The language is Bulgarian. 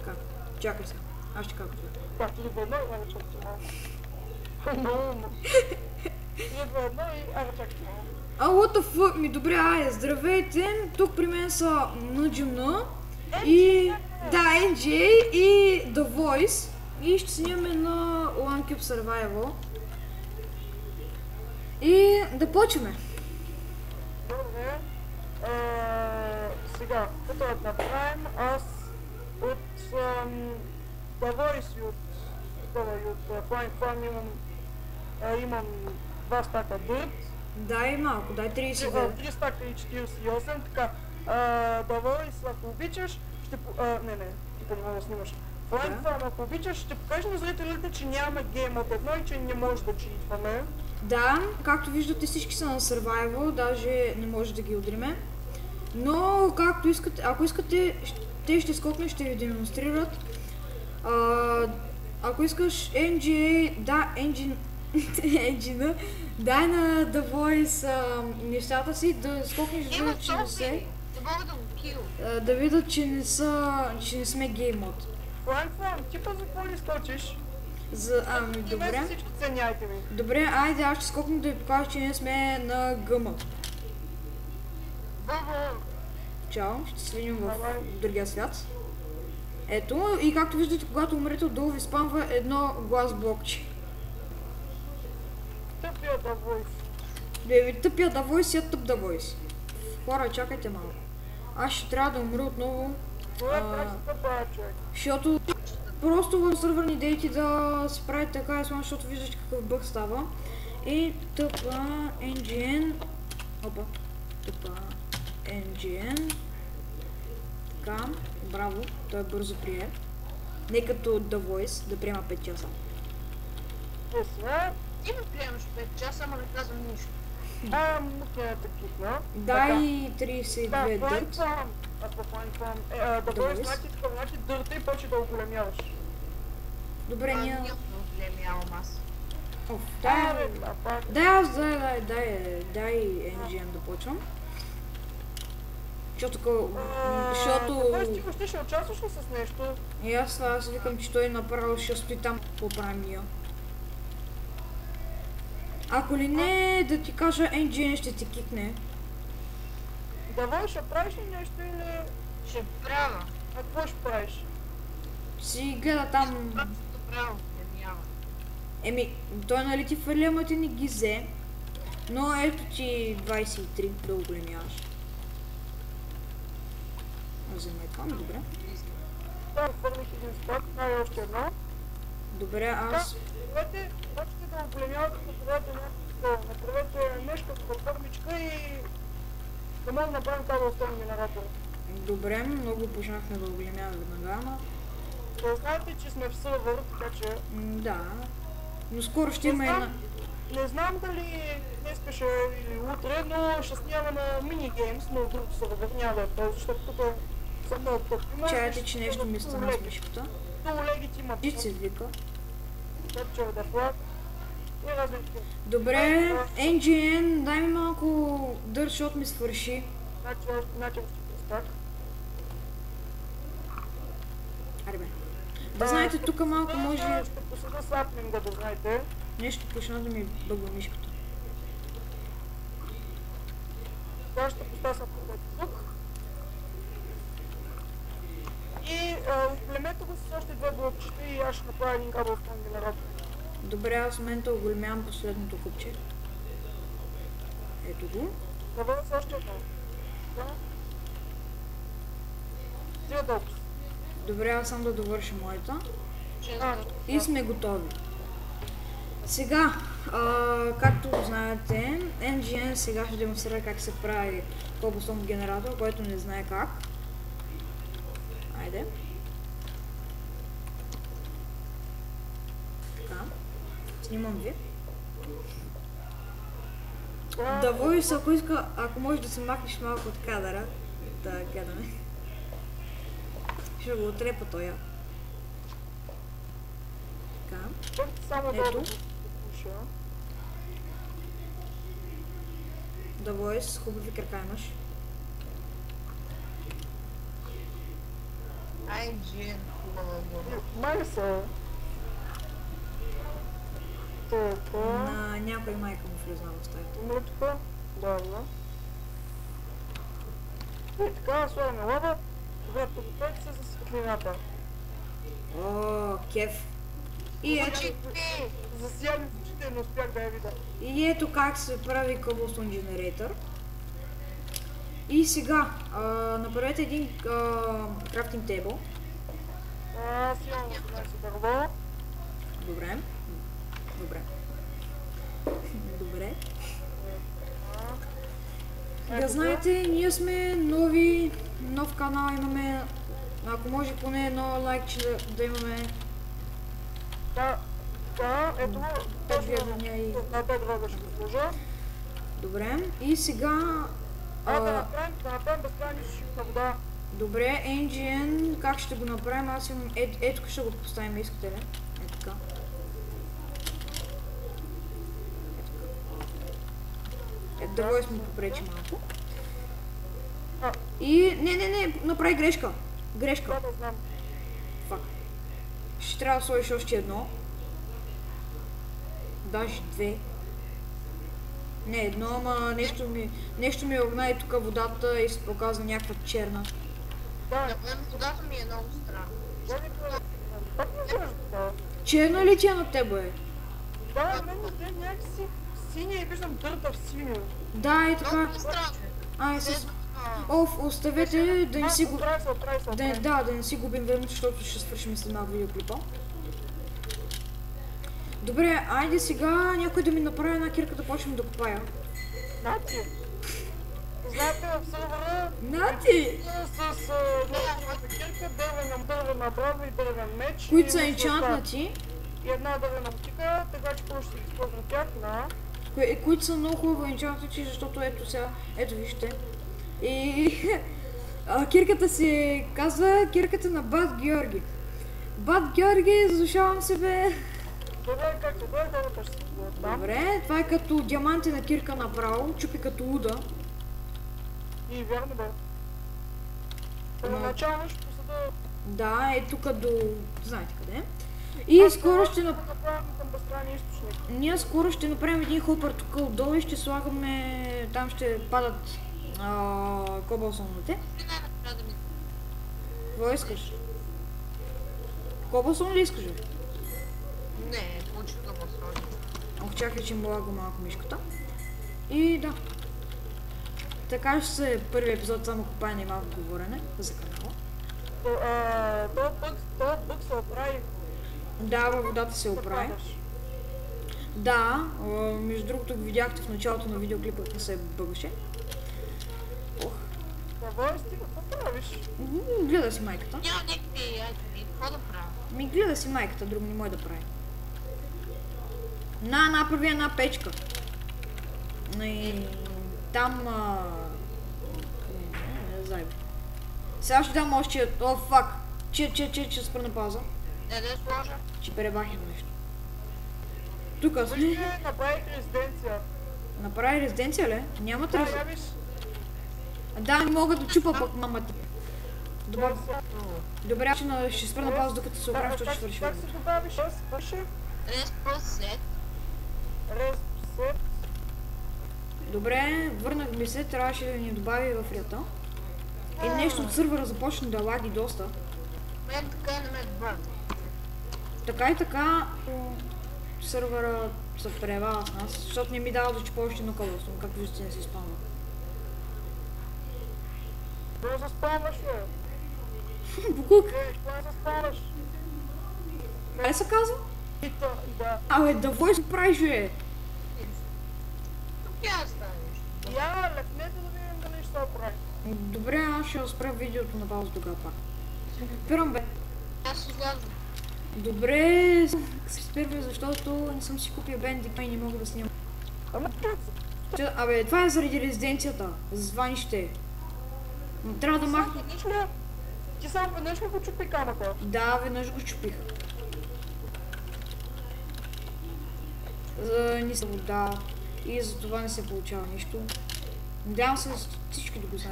Така, чакай се. Аз ще кажа. Както ли едно и ара чакайте малко. Много. Идва едно и ара чакайте малко. What the fuck ми, добре, айде, здравейте. Тук при мен са Наджимна и... Да, NGA и The Voice. И ще снимаме на OneCube Survival. И да почваме. Добре. Сега, като да направим, аз от The Voice и от Flying Farm имам 2 стака дърт. Дай малко, дай 30. 3 стака и 48, така. The Voice, ако обичаш, ще... Не, тук не мога да снимаш. Flying Farm, ако обичаш, ще покажа на зрителите, че няма гейм от едно и че не може да читваме. Да, както виждате, всички са на Survival, даже не може да ги удриме. Но, както искате, ако искате, те ще скокнат, ще ви демонстрират. Ако искаш NGA, да, Engine, дай на The Voice нещата си, да скокнеш, да видят, че не се... Да видят, че не сме гейм мод. Flying Farm, ти па за какво ли скочиш? Ами, добре. Всички ценяйте ми. Добре, айде, аз ще скокна да ви покажа, че ние сме на гъма. Чао, ще се видим в другия свят. Ето, и както виждате, когато умрете, отдолу ви спамва едно глас блокче. Тъпия The Voice. Тъпия The Voice и тъп The Voice. Хора, чакайте малко. Аз ще трябва да умра отново. Защото просто в сървърни дейти да се прави така, защото виждате какъв бъг става. И тъпа NGN. Опа. Тъпа NGN. Така, браво, той бързо прие. Не като The Voice, да приема 5 часа. Ти ме приемаш 5 часа, ама не казвам нищо. Мукня такива. Дай 32 дърт. Ако Flying Farm, The Voice, значи дърта и почи да оголемяваш. Добре, ние... Няма да оголемявам аз. Дай NGM да почвам. Защото... Ти въобще ще участваш ли с нещо? И аз викам, че той направо ще стои там по правия. Ако ли не, да ти кажа, NGN ще ти кикне. Давай, ще правиш ли нещо или... Ще правя. А какво ще правиш? Си гледа там... Той нали ти фърли, ама ти не ги взе. Но ето ти 23 да оголемяваш. Вземай това, добре. Да, фърлих един стак, дай още едно. Добре, аз... Давайте, почте да оголемявате, направете някакво, направете нещо като фърмичка и да може да направим това да остане генератор. Добре, много почнахме да оголемяваме веднага, ама... Да знаете, че сме в сървър, така че... Да, но скоро ще има една... Не знам дали днес или утре, но ще снимаме на минигеймс, но другото сървър няма да е този, защото тук съм много тъпи. Чаяте, че нещо ми стана с мишката. Много легите имат. Ти се вика. Кепчер да флаг и разлики. Добре, NGN, дай ми малко дърт, защото ми свърши. Значи още стак. Аре бе. Да знаете, тук малко може... Ще посъда сапнинга, да знаете. Нещо почна да ми бъгва мишката. Сега ще поставя сапнинга тук. И оголемете го с още 2 блокчета и аз ще направя един кабел в генератор. Добре, аз в момента оголемявам последното купче. Ето го. Давай с още едно. Тия толкова. Добре, аз сам да довърша моята. И сме готови. Сега, както знаете, NGN сега ще демонстрира как се прави cobblestone генератор, който не знае как. Айде. Така. Снимам ви. Да, Voice, ако иска, ако можеш да се махнеш малко от кадъра, да гледаме. Ще го отрепа тоя. Така. Ето. The Voice, хубави крака имаш. IGN, хубава дума. Май са. Така. На някой майка му влезна в стаята. Има ли така? Да, има. И така, слагаме лава. Тогава подгответе се за светлината. О, кеф. И ето, Засягам в очите, не успях да я видя. и ето как се прави Cobblestone Generator. И сега, направете един крафтинг тейбъл. Аз имам 18 дърво. Добре. Добре. Добре. Да знаете, ние сме нов канал имаме, ако може поне едно лайкче да имаме. Да, ето го, точно гледания и- на бедра да ще го сложа. Добре. И сега, Да направим безкрайни шиф на вода. добре, NGN, как ще го направим? Аз имам, ето тук ще го поставим, искате ли? Ето така. Ето дърво сме попречи малко. А. И, не, направи грешка. Грешка. Да, да знам. Фак. Ще трябва да сложиш още едно. Даже две. Не едно, ама нещо ми огна и тук водата и се показва някаква черна. Да, На мен водата ми е много странна. да не правя. Пак не изглежда така. Черна ли тя на тебе? Да, на мен е някакси синя и виждам дърта в синьо. Да, е така. Много е странно. Ай, с... Оставете да не си го... Оправи се. Да не си губим времето, защото ще свършим след малко видеоклипа. Добре, айде сега някой да ми направи една кирка да почнем да копая. Нати. Знаете, в сървъра Нати! с неговата кирка, дървена брава и дървен меч. Които и са има енчантнати, и една дървена мотика, така че просто ще използвам тях на... които са много хубаво енчантнати, защото ето сега, ето вижте. И кирката се казва кирката на Бат Георги. Бат Георги, задушавам се бе. Добре, както дървата ще се бъде там. Добре, това е като диамантена кирка направо, чупи като уда. И вярно бе. Първоначално ще посада... Да, е тук до... знаете къде. И скоро ще направим към безкрайния източник. Ние скоро ще направим един хопър тук отдолу и ще слагаме... Там ще падат кобалсоните. Трябва да ми... Какво искаш? Кобалсон ли искаш? Бе? Не, получих да го сложи. Ох, чакай, че им лага малко мишката. И да. Така ще се първи епизод само копаене и малко говорене за канала. Този бък се оправи. Да, във водата се оправи. Да, между другото видяхте в началото на видеоклипа, как се бъгаше. Ох, Какво стига? Какво правиш? гледа си майката. Няма някакви айтеми, какво да правя? Ми гледа си майката, друго не може да прави. Направи една печка. И там... Не знам. Сега ще дам още... О, фак! Че спра на пауза. Не да я сложа? Че перебахим нещо. Тук сме. Вие направих резиденция. Направи резиденция ли? Няма Да, резиденция. я виж. Да, не мога да чупа пък мамата. Добре, Да, добре, ще спра на пауза, докато се оправя, защото ще свърши Как времето. се добавиш? Свърши. Рез плюс сет. Ресет. Добре, върнахме се, трябваше да ни добави в рята. И нещо от сървъра започна да лаги доста. Мен така не ме бър. Така и така, сървъра се превала с нас, защото не ми дава да чупа още на колесо, както виждате не се изпълна. Какво се спомняш, бе? Букук, Какво се спомняш? къде се казва? Да. Абе, да вой се правиш, бе! Тук я станеш. Я лепнете да видим дали ще се оправи. Добре, аз ще спра видеото на пауза тогава пак. Спирам, бе. Аз излязам. Добре, се спирва, защото не съм си купил бенди и не мога да снимам. Ама как се? Абе, това е заради резиденцията, за званище. Трябва да махна. Веднъж ли? Ти само веднъж ли го чупи камъка? Да, веднъж го чупих. Ни се вода и за това не се получава нищо. Надявам се всички да го знаят.